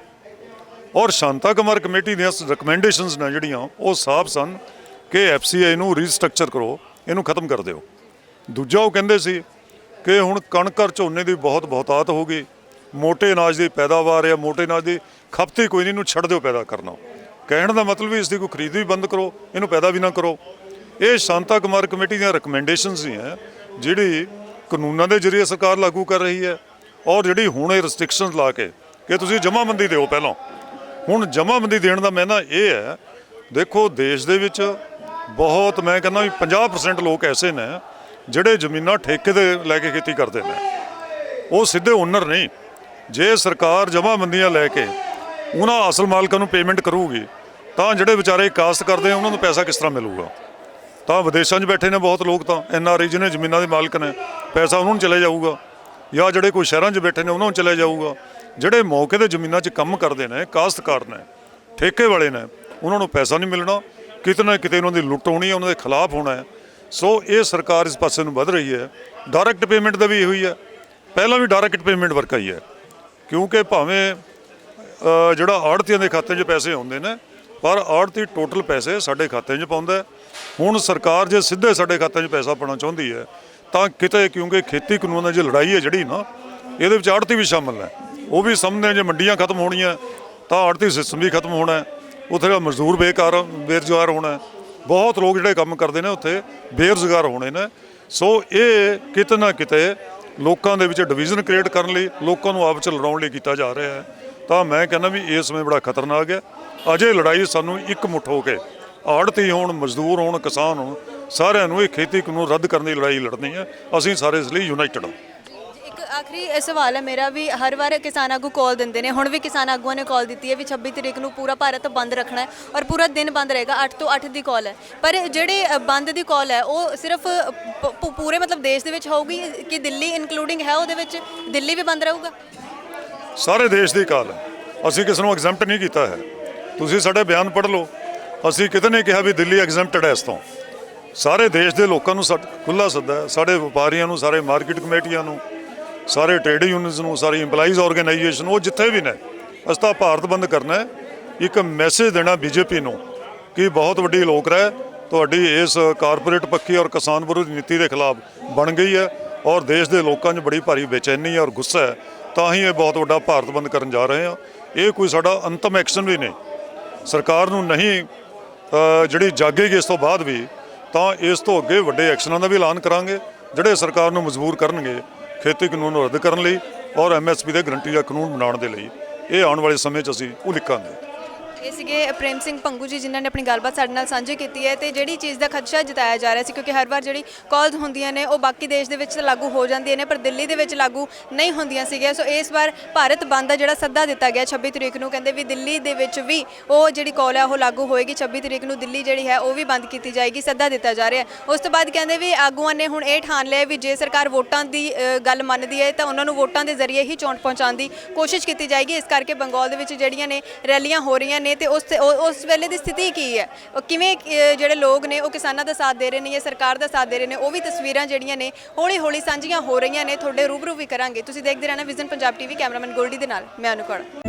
S1: ਔਰ ਸ਼ਾਂਤਾ ਕੁਮਾਰ ਕਮੇਟੀ ਦੀਆਂ ਰਿਕਮੈਂਡੇਸ਼ਨਸ ਨੇ ਜਿਹੜੀਆਂ ਉਹ ਸਾਫ਼ ਸਨ ਕਿ ਐਫਸੀਆਈ ਨੂੰ ਰੀਸਟਰਕਚਰ ਕਰੋ, ਇਹਨੂੰ ਖਤਮ ਕਰ ਦਿਓ। ਦੂਜਾ, ਉਹ ਕਹਿੰਦੇ ਸੀ ਕਿ ਹੁਣ ਕਣਕ ਔਰ ਝੋਨੇ ਦੀ ਬਹੁਤ ਬਹੁਤਾਤ ਹੋ ਗਈ, ਮੋਟੇ ਅਨਾਜ ਦੀ ਪੈਦਾਵਾਰ ਜਾਂ ਮੋਟੇ ਅਨਾਜ ਦੀ ਖਪਤ ਹੀ ਕੋਈ ਨਹੀਂ, ਇਹਨੂੰ ਛੱਡ ਦਿਓ ਪੈਦਾ ਕਰਨਾ। ਕਹਿਣ ਦਾ ਮਤਲਬ ਵੀ ਇਸ ਦੀ ਕੋਈ ਖਰੀਦ ਵੀ ਬੰਦ ਕਰੋ, ਇਹਨੂੰ ਪੈਦਾ ਵੀ ਨਾ ਕਰੋ। ਇਹ ਸ਼ਾਂਤਾ ਕੁਮਾਰ ਕਮੇਟੀ ਦੀਆਂ ਰਿਕਮੈਂਡੇਸ਼ਨਸ ਹੀ ਹੈ ਜਿਹੜੀ ਕਾਨੂੰਨਾਂ ਦੇ ਜ਼ਰੀਏ ਸਰਕਾਰ ਲਾਗੂ ਕਰ ਰਹੀ ਹੈ। ਔਰ ਜਿਹੜੀ ਹੁਣ ਇਹ ਰਿਸਟ੍ਰਿਕਸ਼ਨਸ ਲਾ ਕੇ ਕਿ ਤੁਸੀਂ ਜਮ੍ਹਾਂਬੰਦੀ ਦਿਓ, ਪਹਿਲਾਂ ਹੁਣ ਜਮ੍ਹਾਂਬੰਦੀ ਦੇਣ ਦਾ ਮੈਨਾ ਇਹ ਹੈ, ਦੇਖੋ ਦੇਸ਼ ਦੇ ਵਿੱਚ ਬਹੁਤ, ਮੈਂ ਕਹਿੰਦਾ ਵੀ 50% ਲੋਕ ਐਸੇ ਨੇ ਜਿਹੜੇ ਜ਼ਮੀਨਾਂ ਠੇਕੇ 'ਤੇ ਲੈ ਕੇ ਖੇਤੀ ਕਰਦੇ ਨੇ, ਉਹ ਸਿੱਧੇ ਓਨਰ ਨਹੀਂ। ਜੇ ਸਰਕਾਰ ਜਮ੍ਹਾਂਬੰਦੀਆਂ ਲੈ ਕੇ ਉਹਨਾਂ ਅਸਲ ਮਾਲਕਾਂ ਨੂੰ ਪੇਮੈਂਟ ਕਰੂਗੀ ਤਾਂ ਜਿਹੜੇ ਵਿਚਾਰੇ ਕਾਸ਼ਤ ਕਰਦੇ ਆ ਉਹਨਾਂ ਨੂੰ ਪੈਸਾ ਕਿਸ ਤਰ੍ਹਾਂ ਮਿਲੂਗਾ? ਤਾਂ ਵਿਦੇਸ਼ਾਂ 'ਚ ਬੈਠੇ ਨੇ ਬਹੁਤ ਲੋਕ, ਤਾਂ NRI ਜਿਹਨੇ ਜ਼ਮੀਨਾਂ ਦੇ ਮਾਲਕ ਨੇ, ਪੈਸਾ ਉਹਨਾਂ ਨੂੰ ਚਲੇ ਜਾਊਗਾ, ਜਾਂ ਜਿਹੜੇ ਕੋਈ ਸ਼ਹਿਰਾਂ 'ਚ ਬੈਠੇ ਨੇ ਉਹਨਾਂ ਨੂੰ ਚਲੇ ਜਾਊਗਾ। ਜਿਹੜੇ ਮੌਕੇ 'ਤੇ ਜ਼ਮੀਨਾਂ 'ਚ ਕੰਮ ਕਰਦੇ ਨੇ, ਕਾਸ਼ਤਕਾਰ ਨੇ, ਠੇਕੇ ਵਾਲੇ ਨੇ, ਉਹਨਾਂ ਨੂੰ ਪੈਸਾ ਨਹੀਂ ਮਿਲਣਾ, ਕਿਤੇ ਨਾ ਕਿਤੇ ਉਹਨਾਂ ਦੀ ਲੁੱਟ ਹੋਣੀ ਹੈ, ਉਹਨਾਂ ਦੇ ਖਿਲਾਫ ਹੋਣਾ ਹੈ। ਸੋ ਇਹ ਸਰਕਾਰ ਇਸ ਪਾਸੇ ਨੂੰ ਵੱਧ ਰਹੀ ਹੈ। ਡਾਇਰੈਕਟ ਪੇਮੈਂਟ ਦਾ ਵੀ ਇਹੋ ਹੀ ਹੈ, ਪਹਿਲਾਂ ਵੀ ਡਾਇਰੈਕਟ ਪੇਮੈਂਟ ਵਰਕਾਈ ਹੈ, ਕਿਉਂਕਿ ਭਾਵੇਂ ਜਿਹੜਾ ਆੜ੍ਹਤੀਆਂ ਦੇ ਖਾਤੇ 'ਚ ਪੈਸੇ ਆਉਂਦੇ ਨੇ, ਪਰ ਆੜ੍ਹਤੀ ਟੋਟਲ ਪੈਸੇ ਸਾਡੇ ਖਾਤੇ 'ਚ ਪਾਉਂਦਾ। ਹੁਣ ਸਰਕਾਰ ਜੇ ਸਿੱਧੇ ਸਾਡੇ ਖਾਤੇ 'ਚ ਪੈਸਾ ਪਾਉਣਾ ਚਾਹੁੰਦੀ ਹੈ ਤਾਂ ਕਿਤੇ, ਕਿਉਂਕਿ ਖੇਤੀ ਕਾਨੂੰਨਾਂ ਦੀ ਲੜਾਈ ਹੈ ਜਿਹੜੀ ਨਾ, ਇਹਦੇ ਵਿੱਚ ਆੜ੍ਹਤੀ ਵੀ ਸ਼ਾਮਲ ਹੈ। ਉਹ ਵੀ ਸਮਝਦੇ ਜੇ ਮੰਡੀਆਂ ਖਤਮ ਹੋਣੀਆਂ ਤਾਂ ਆੜ੍ਹਤੀ ਸਿਸਟਮ ਵੀ ਖਤਮ ਹੋਣਾ ਹੈ, ਉੱਥੇ ਦਾ ਮਜ਼ਦੂਰ ਬੇਰੁਜ਼ਗਾਰ ਹੋਣਾ, ਬਹੁਤ ਲੋਕ ਜਿਹੜੇ ਕੰਮ ਕਰਦੇ ਨੇ ਉੱਥੇ ਬੇਰੁਜ਼ਗਾਰ ਹੋਣੇ ਨੇ। ਸੋ ਇਹ ਕਿਤੇ ਨਾ ਕਿਤੇ ਲੋਕਾਂ ਦੇ ਵਿੱਚ ਡਿਵੀਜ਼ਨ ਕ੍ਰੀਏਟ ਕਰਨ ਲਈ, ਲੋਕਾਂ ਨੂੰ ਆਪਸ 'ਚ ਲੜਾਉਣ ਲਈ ਕੀਤਾ ਜਾ ਰਿਹਾ ਹੈ। ਤਾਂ ਮੈਂ ਕਹਿੰਦਾ ਵੀ ਇਸ ਸਮੇਂ ਬੜਾ ਖਤਰਨਾਕ ਹੈ। ਅਜੇ ਲੜਾਈ ਸਾਨੂੰ ਇਕਮੁੱਠ ਹੋ ਕੇ, ਆੜ੍ਹਤੀ ਹੋਣ, ਮਜ਼ਦੂਰ ਹੋਣ, ਕਿਸਾਨ ਹੋਣ, ਸਾਰਿਆਂ ਨੂੰ ਇਹ ਖੇਤੀ ਕਾਨੂੰਨ ਰੱਦ ਕਰਨ ਦੀ ਲੜਾਈ ਲੜਨੀ ਹੈ। ਅਸੀਂ ਸਾਰੇ ਇਸ ਲਈ ਯੂਨਾਈਟਡ ਹਾਂ।
S2: ਆਖਰੀ ਸਵਾਲ ਹੈ ਮੇਰਾ ਵੀ, ਹਰ ਵਾਰ ਕਿਸਾਨ ਆਗੂ ਕਾਲ ਦਿੰਦੇ ਨੇ, ਹੁਣ ਵੀ ਕਿਸਾਨ ਆਗੂਆਂ ਨੇ ਕਾਲ ਦਿੱਤੀ ਹੈ ਵੀ 26 ਤਰੀਕ ਨੂੰ ਪੂਰਾ ਭਾਰਤ ਬੰਦ ਰੱਖਣਾ ਹੈ ਔਰ ਪੂਰਾ ਦਿਨ ਬੰਦ ਰਹੇਗਾ, 8 ਤੋਂ 8 ਦੀ ਕਾਲ ਹੈ। ਪਰ ਜਿਹੜੇ ਬੰਦ ਦੀ ਕਾਲ ਹੈ ਉਹ ਸਿਰਫ ਪੂਰੇ ਮਤਲਬ ਦੇਸ਼ ਦੇ ਵਿੱਚ ਹੋਊਗੀ ਕਿ ਦਿੱਲੀ ਇਨਕਲੂਡਿੰਗ ਹੈ ਉਹਦੇ ਵਿੱਚ? ਦਿੱਲੀ ਵੀ ਬੰਦ ਰਹੂਗਾ?
S1: ਸਾਰੇ ਦੇਸ਼ ਦੀ ਕਾਲ ਹੈ, ਅਸੀਂ ਕਿਸੇ ਨੂੰ ਐਗਜ਼ੈਂਪਟ ਨਹੀਂ ਕੀਤਾ ਹੈ। ਤੁਸੀਂ ਸਾਡੇ ਬਿਆਨ ਪੜ੍ਹ ਲਓ, ਅਸੀਂ ਕਿਤੇ ਨਹੀਂ ਕਿਹਾ ਵੀ ਦਿੱਲੀ ਐਗਜ਼ੈਂਪਟਡ ਹੈ ਇਸ ਤੋਂ। ਸਾਰੇ ਦੇਸ਼ ਦੇ ਲੋਕਾਂ ਨੂੰ ਖੁੱਲ੍ਹਾ ਸੱਦਾ ਹੈ, ਸਾਡੇ ਵਪਾਰੀਆਂ ਨੂੰ, ਸਾਰੇ ਮਾਰਕੀਟ ਕਮੇਟੀਆਂ ਨੂੰ, ਸਾਰੇ ਟ੍ਰੇਡ ਯੂਨੀਅਨਸ ਨੂੰ, ਸਾਰੀ ਇੰਪਲਾਈਜ਼ ਆਰਗੇਨਾਈਜੇਸ਼ਨ, ਉਹ ਜਿੱਥੇ ਵੀ ਨੇ, ਅਸੀਂ ਤਾਂ ਭਾਰਤ ਬੰਦ ਕਰਨਾ ਹੈ। ਇੱਕ ਮੈਸੇਜ ਦੇਣਾ ਬੀਜੇਪੀ ਨੂੰ ਕਿ ਬਹੁਤ ਵੱਡੀ ਲੋਕ ਰਹਿ ਤੁਹਾਡੀ ਇਸ ਕਾਰਪੋਰੇਟ ਪੱਖੀ ਔਰ ਕਿਸਾਨ ਵਿਰੋਧੀ ਨੀਤੀ ਦੇ ਖਿਲਾਫ ਬਣ ਗਈ ਹੈ ਔਰ ਦੇਸ਼ ਦੇ ਲੋਕਾਂ 'ਚ ਬੜੀ ਭਾਰੀ ਬੇਚੈਨੀ ਔਰ ਗੁੱਸਾ ਹੈ, ਤਾਂ ਹੀ ਇਹ ਬਹੁਤ ਵੱਡਾ ਭਾਰਤ ਬੰਦ ਕਰਨ ਜਾ ਰਹੇ ਹਾਂ। ਇਹ ਕੋਈ ਸਾਡਾ ਅੰਤਮ ਐਕਸ਼ਨ ਵੀ ਨਹੀਂ। ਸਰਕਾਰ ਨੂੰ ਨਹੀਂ ਜਿਹੜੀ ਜਾਗੇਗੀ ਇਸ ਤੋਂ ਬਾਅਦ ਵੀ, ਤਾਂ ਇਸ ਤੋਂ ਅੱਗੇ ਵੱਡੇ ਐਕਸ਼ਨਾਂ ਦਾ ਵੀ ਐਲਾਨ ਕਰਾਂਗੇ ਜਿਹੜੇ ਸਰਕਾਰ ਨੂੰ ਮਜਬੂਰ ਕਰਨਗੇ ਖੇਤੀ ਕਾਨੂੰਨ ਨੂੰ ਰੱਦ ਕਰਨ ਲਈ ਔਰ MSP ਦੇ ਗਰੰਟੀ ਦਾ ਕਾਨੂੰਨ ਬਣਾਉਣ ਦੇ ਲਈ। ਇਹ ਆਉਣ ਵਾਲੇ ਸਮੇਂ 'ਚ ਅਸੀਂ ਉਲੀਕਾਂਗੇ।
S2: ਇਹ ਸੀਗੇ ਪ੍ਰੇਮ ਸਿੰਘ ਭੰਗੂ ਜੀ, ਜਿਨ੍ਹਾਂ ਨੇ ਆਪਣੀ ਗੱਲਬਾਤ ਸਾਡੇ ਨਾਲ ਸਾਂਝੀ ਕੀਤੀ ਹੈ। ਤੇ ਜਿਹੜੀ ਚੀਜ਼ ਦਾ ਖਦਸ਼ਾ ਜਤਾਇਆ ਜਾ ਰਿਹਾ ਸੀ, ਕਿਉਂਕਿ ਹਰ ਵਾਰ ਜਿਹੜੀ ਕਾਲਸ ਹੁੰਦੀਆਂ ਨੇ ਉਹ ਬਾਕੀ ਦੇਸ਼ ਦੇ ਵਿੱਚ ਤਾਂ ਲਾਗੂ ਹੋ ਜਾਂਦੀਆਂ ਨੇ ਪਰ ਦਿੱਲੀ ਦੇ ਵਿੱਚ ਲਾਗੂ ਨਹੀਂ ਹੁੰਦੀਆਂ ਸੀਗੀਆਂ। ਸੋ ਇਸ ਵਾਰ ਭਾਰਤ ਬੰਦ ਦਾ ਜਿਹੜਾ ਸੱਦਾ ਦਿੱਤਾ ਗਿਆ 26 ਤਰੀਕ ਨੂੰ, ਕਹਿੰਦੇ ਵੀ ਦਿੱਲੀ ਦੇ ਵਿੱਚ ਵੀ ਉਹ ਜਿਹੜੀ ਕਾਲ ਹੈ ਉਹ ਲਾਗੂ ਹੋਏਗੀ। 26 ਤਰੀਕ ਨੂੰ ਦਿੱਲੀ ਜਿਹੜੀ ਹੈ ਉਹ ਵੀ ਬੰਦ ਕੀਤੀ ਜਾਏਗੀ, ਸੱਦਾ ਦਿੱਤਾ ਜਾ ਰਿਹਾ। ਉਸ ਤੋਂ ਬਾਅਦ ਕਹਿੰਦੇ ਵੀ ਆਗੂਆਂ ਨੇ ਹੁਣ ਇਹ ਠਾਣ ਲਿਆ ਵੀ ਜੇ ਸਰਕਾਰ ਵੋਟਾਂ ਦੀ ਗੱਲ ਮੰਨਦੀ ਹੈ ਤਾਂ ਉਹਨਾਂ ਨੂੰ ਵੋਟਾਂ ਦੇ ਜ਼ਰੀਏ ਹੀ ਚੋਣ ਪਹੁੰਚਾਉਣ ਦੀ ਕੋਸ਼ਿਸ਼ ਕੀਤੀ ਜਾਏਗੀ। ਇਸ ਕਰਕੇ ਬੰਗਾਲ ਦੇ ਵਿੱਚ ਜਿਹੜੀਆਂ ਨੇ ਰੈਲੀਆਂ ਹੋ ਰਹੀਆਂ ਨੇ ਤੇ ਉਸ ਵੇਲੇ ਦੀ ਸਥਿਤੀ ਕੀ ਹੈ, ਕਿਵੇਂ ਜਿਹੜੇ ਲੋਕ ਨੇ ਉਹ ਕਿਸਾਨਾਂ ਦਾ ਸਾਥ ਦੇ ਰਹੇ ਨੇ ਜਾਂ ਸਰਕਾਰ ਦਾ ਸਾਥ ਦੇ ਰਹੇ ਨੇ, ਉਹ ਵੀ ਤਸਵੀਰਾਂ ਜਿਹੜੀਆਂ ਨੇ ਹੌਲੀ ਹੌਲੀ ਸਾਂਝੀਆਂ ਹੋ ਰਹੀਆਂ ਨੇ, ਤੁਹਾਡੇ ਰੂਬਰੂ ਵੀ ਕਰਾਂਗੇ। ਤੁਸੀਂ ਦੇਖਦੇ ਰਹਿਣਾ vision Punjab TV। Cameraman Goldy ਦੇ ਨਾਲ ਮੈਂ ਅਨੁਕੋੜਾ।